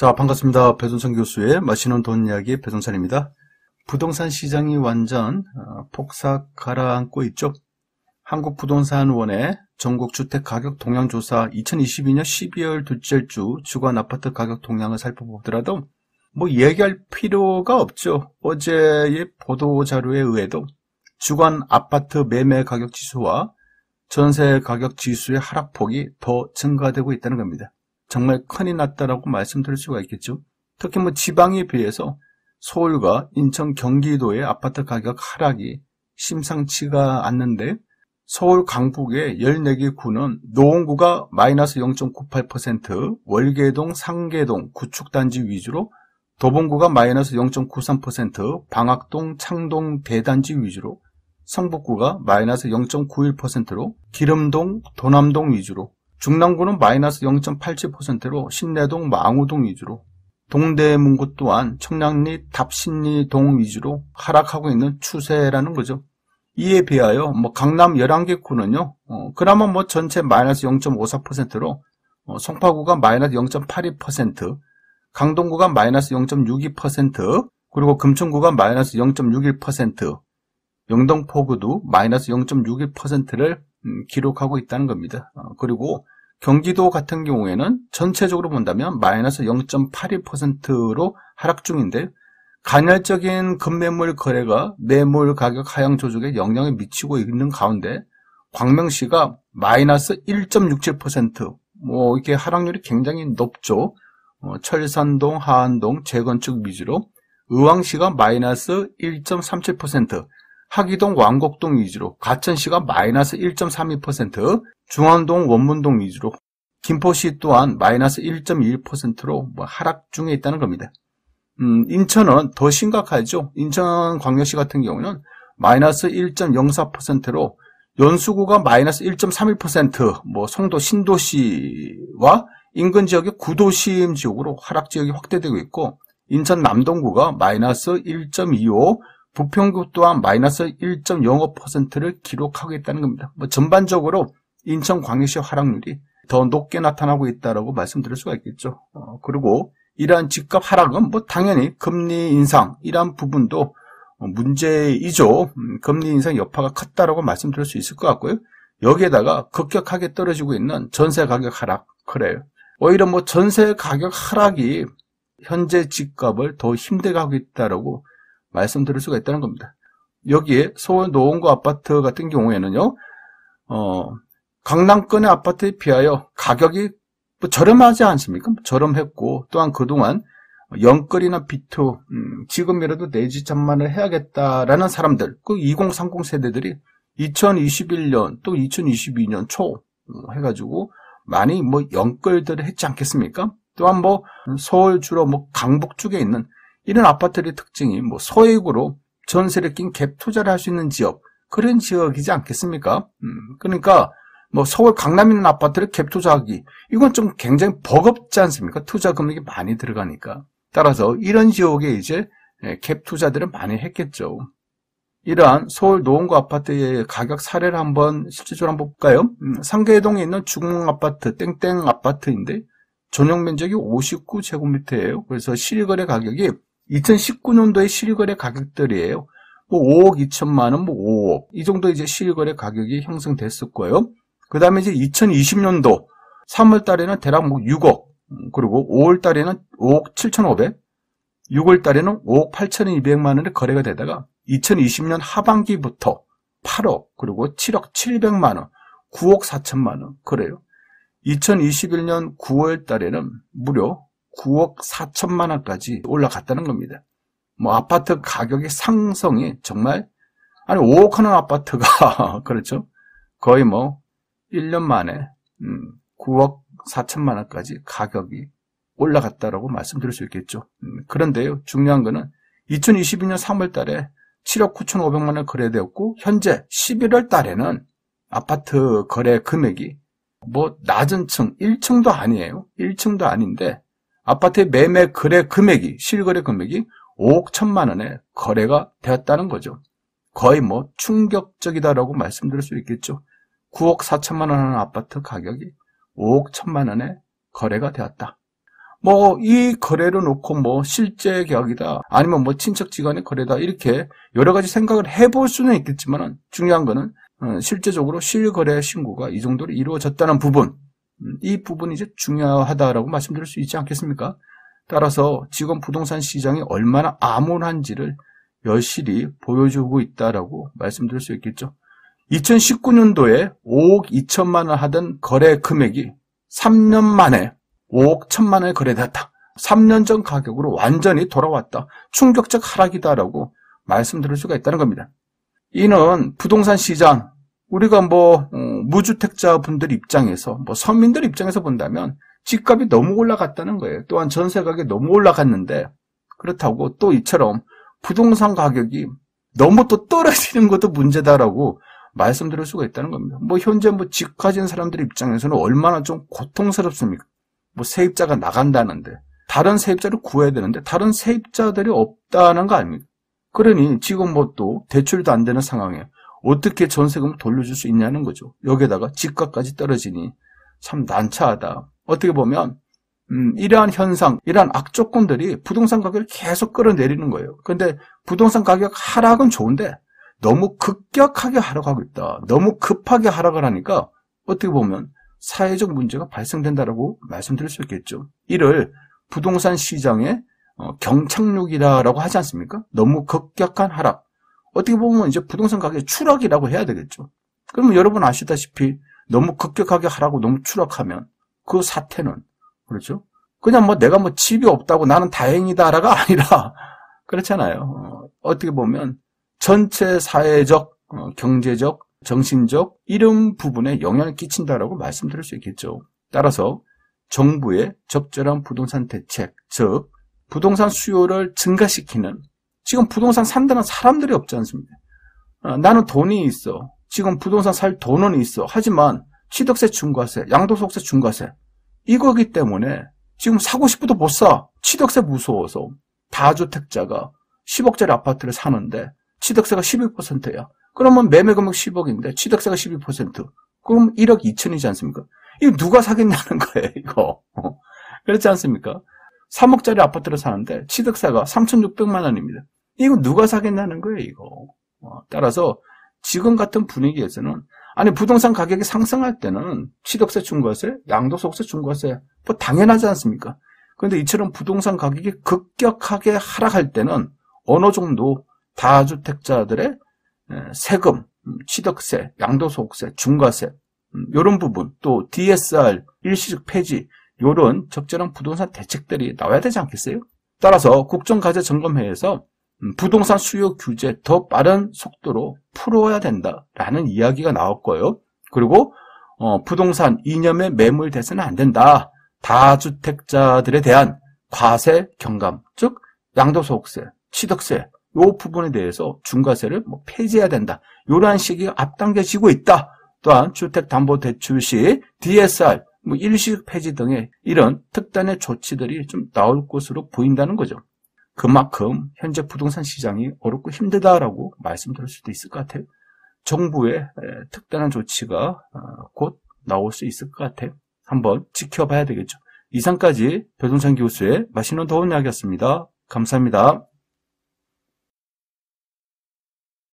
자, 반갑습니다. 배종찬 교수의 맛있는 돈 이야기 배종찬입니다. 부동산 시장이 완전 폭삭 가라앉고 있죠. 한국부동산원의 전국주택 가격 동향 조사 2022년 12월 둘째 주 주간 아파트 가격 동향을 살펴보더라도 얘기할 필요가 없죠. 어제의 보도자료에 의해도 주간 아파트 매매 가격 지수와 전세 가격 지수의 하락폭이 더 증가되고 있다는 겁니다. 정말 큰이 났다라고 말씀드릴 수가 있겠죠. 특히 지방에 비해서 서울과 인천, 경기도의 아파트 가격 하락이 심상치가 않는데, 서울 강북의 14개 구는 노원구가 마이너스 0.98%, 월계동, 상계동, 구축단지 위주로, 도봉구가 마이너스 0.93%, 방학동, 창동, 대단지 위주로, 성북구가 마이너스 0.91%로, 기름동, 도남동 위주로, 중랑구는 마이너스 0.87%로 신내동, 망우동 위주로, 동대문구 또한 청량리, 답신리동 위주로 하락하고 있는 추세라는 거죠. 이에 비하여 강남 11개 구는요, 그나마 전체 마이너스 0.54%로 송파구가 마이너스 0.82%, 강동구가 마이너스 0.62%, 그리고 금천구가 마이너스 0.61%, 영등포구도 마이너스 0.61%를 기록하고 있다는 겁니다. 그리고 경기도 같은 경우에는 전체적으로 본다면 마이너스 0.82%로 하락 중인데, 간헐적인 급매물 거래가 매물 가격 하향 조정에 영향을 미치고 있는 가운데 광명시가 마이너스 1.67%, 이게 하락률이 굉장히 높죠. 철산동, 하안동, 재건축 위주로, 의왕시가 마이너스 1.37%, 하기동, 왕곡동 위주로, 가천시가 마이너스 1.32%, 중원동, 원문동 위주로, 김포시 또한 마이너스 1.21%로 하락 중에 있다는 겁니다. 인천은 더 심각하죠. 인천광역시 같은 경우는 마이너스 1.04%로, 연수구가 마이너스 1.31%, 송도 신도시와 인근 지역의 구도심 지역으로 하락 지역이 확대되고 있고, 인천 남동구가 마이너스 1.25%, 부평구 또한 마이너스 1.05%를 기록하고 있다는 겁니다. 전반적으로 인천광역시 하락률이 더 높게 나타나고 있다고 말씀드릴 수가 있겠죠. 그리고 이러한 집값 하락은 당연히 금리 인상, 이러한 부분도 문제이죠. 금리 인상 여파가 컸다라고 말씀드릴 수 있을 것 같고요. 여기에다가 급격하게 떨어지고 있는 전세 가격 하락, 그래요. 오히려 전세 가격 하락이 현재 집값을 더 힘들게 하고 있다라고 말씀드릴 수가 있다는 겁니다. 여기에 서울 노원구 아파트 같은 경우에는요, 강남권의 아파트에 비하여 가격이 저렴하지 않습니까? 저렴했고, 또한 그동안 영끌이나 비투, 지금이라도 내 집 장만을 해야겠다라는 사람들, 그 2030 세대들이 2021년 또 2022년 초 해가지고 많이 영끌들을 했지 않겠습니까? 또한 서울 주로 강북 쪽에 있는 이런 아파트의 특징이 소액으로 전세를 낀 갭 투자를 할 수 있는 지역, 그런 지역이지 않겠습니까? 그러니까 서울 강남에 있는 아파트를 갭 투자하기, 이건 좀 굉장히 버겁지 않습니까? 투자 금액이 많이 들어가니까. 따라서 이런 지역에 이제 갭 투자들을 많이 했겠죠. 이러한 서울 노원구 아파트의 가격 사례를 실질적으로 한번 볼까요? 상계동에 있는 중앙아파트, 땡땡 아파트인데 전용 면적이 59제곱미터예요. 그래서 실거래 가격이 2019년도의 실거래 가격들이에요. 5억 2천만 원, 5억. 이 정도 이제 실거래 가격이 형성됐을 거예요. 그 다음에 이제 2020년도 3월 달에는 대략 6억, 그리고 5월 달에는 5억 7,500, 6월 달에는 5억 8,200만 원의 거래가 되다가 2020년 하반기부터 8억, 그리고 7억 700만 원, 9억 4천만 원, 그래요. 2021년 9월 달에는 무려 9억 4천만 원까지 올라갔다는 겁니다. 아파트 가격의 상승이 정말, 5억 하는 아파트가, 그렇죠. 거의 1년 만에, 9억 4천만 원까지 가격이 올라갔다라고 말씀드릴 수 있겠죠. 그런데요, 중요한 거는 2022년 3월 달에 7억 9,500만 원 거래되었고, 현재 11월 달에는 아파트 거래 금액이 낮은 층, 1층도 아니에요. 1층도 아닌데, 아파트의 매매 거래 금액이, 실거래 금액이 5억 1천만 원에 거래가 되었다는 거죠. 거의 충격적이다라고 말씀드릴 수 있겠죠. 9억 4천만 원 하는 아파트 가격이 5억 1천만 원에 거래가 되었다. 뭐 이 거래를 놓고 뭐 실제 계약이다 아니면 뭐 친척지간의 거래다 이렇게 여러 가지 생각을 해볼 수는 있겠지만 중요한 거는 실제적으로 실거래 신고가 이 정도로 이루어졌다는 부분, 이 부분이 이제 중요하다라고 말씀드릴 수 있지 않겠습니까? 따라서 지금 부동산 시장이 얼마나 암울한지를 여실히 보여주고 있다라고 말씀드릴 수 있겠죠. 2019년도에 5억 2천만 원 하던 거래 금액이 3년 만에 5억 1천만 원에 거래됐다. 3년 전 가격으로 완전히 돌아왔다. 충격적 하락이다라고 말씀드릴 수가 있다는 겁니다. 이는 부동산 시장, 우리가 무주택자분들 입장에서, 서민들 입장에서 본다면 집값이 너무 올라갔다는 거예요. 또한 전세 가격이 너무 올라갔는데, 그렇다고 또 이처럼 부동산 가격이 너무 또 떨어지는 것도 문제다라고 말씀드릴 수가 있다는 겁니다. 현재 집 가진 사람들 입장에서는 얼마나 좀 고통스럽습니까? 세입자가 나간다는데, 다른 세입자를 구해야 되는데, 다른 세입자들이 없다는 거 아닙니까? 그러니 지금 또 대출도 안 되는 상황에 어떻게 전세금을 돌려줄 수 있냐는 거죠. 여기에다가 집값까지 떨어지니 참 난처하다. 어떻게 보면 이러한 현상, 이러한 악조건들이 부동산 가격을 계속 끌어내리는 거예요. 그런데 부동산 가격 하락은 좋은데 너무 급격하게 하락하고 있다. 너무 급하게 하락을 하니까 어떻게 보면 사회적 문제가 발생된다라고 말씀드릴 수 있겠죠. 이를 부동산 시장의 경착륙이라고 하지 않습니까? 너무 급격한 하락. 어떻게 보면 이제 부동산 가격의 추락이라고 해야 되겠죠. 그러면 여러분 아시다시피 너무 급격하게 하락하고 너무 추락하면 그 사태는 그렇죠? 그냥 내가 집이 없다고 나는 다행이다라가 아니라 그렇잖아요. 어떻게 보면 전체 사회적, 경제적, 정신적 이런 부분에 영향을 끼친다라고 말씀드릴 수 있겠죠. 따라서 정부의 적절한 부동산 대책, 즉 부동산 수요를 증가시키는, 지금 부동산 산다는 사람들이 없지 않습니까? 나는 돈이 있어. 지금 부동산 살 돈은 있어. 하지만 취득세 중과세, 양도소득세 중과세 이거기 때문에 지금 사고 싶어도 못 사. 취득세 무서워서. 다주택자가 10억짜리 아파트를 사는데 취득세가 12%야. 그러면 매매금액 10억인데 취득세가 12%. 그럼 1억 2천이지 않습니까? 이거 누가 사겠냐는 거예요, 이거. 그렇지 않습니까? 3억짜리 아파트를 사는데 취득세가 3,600만 원입니다. 이거 누가 사겠냐는 거예요, 이거. 따라서 지금 같은 분위기에서는 부동산 가격이 상승할 때는 취득세 중과세, 양도소득세 중과세 당연하지 않습니까? 그런데 이처럼 부동산 가격이 급격하게 하락할 때는 어느 정도 다주택자들의 세금, 취득세, 양도소득세, 중과세 이런 부분, 또 DSR, 일시적 폐지 이런 적절한 부동산 대책들이 나와야 되지 않겠어요? 따라서 국정과제점검회에서 부동산 수요 규제 더 빠른 속도로 풀어야 된다라는 이야기가 나왔고요. 그리고 부동산 이념에 매몰돼서는 안 된다. 다주택자들에 대한 과세 경감, 즉 양도소득세, 취득세 이 부분에 대해서 중과세를 폐지해야 된다. 이러한 시기가 앞당겨지고 있다. 또한 주택담보대출 시 DSR, 일시적 폐지 등의 이런 특단의 조치들이 좀 나올 것으로 보인다는 거죠. 그만큼 현재 부동산 시장이 어렵고 힘들다라고 말씀드릴 수도 있을 것 같아요. 정부의 특단한 조치가 곧 나올 수 있을 것 같아요. 한번 지켜봐야 되겠죠. 이상까지 배동찬 교수의 맛있는 더운 이야기였습니다. 감사합니다.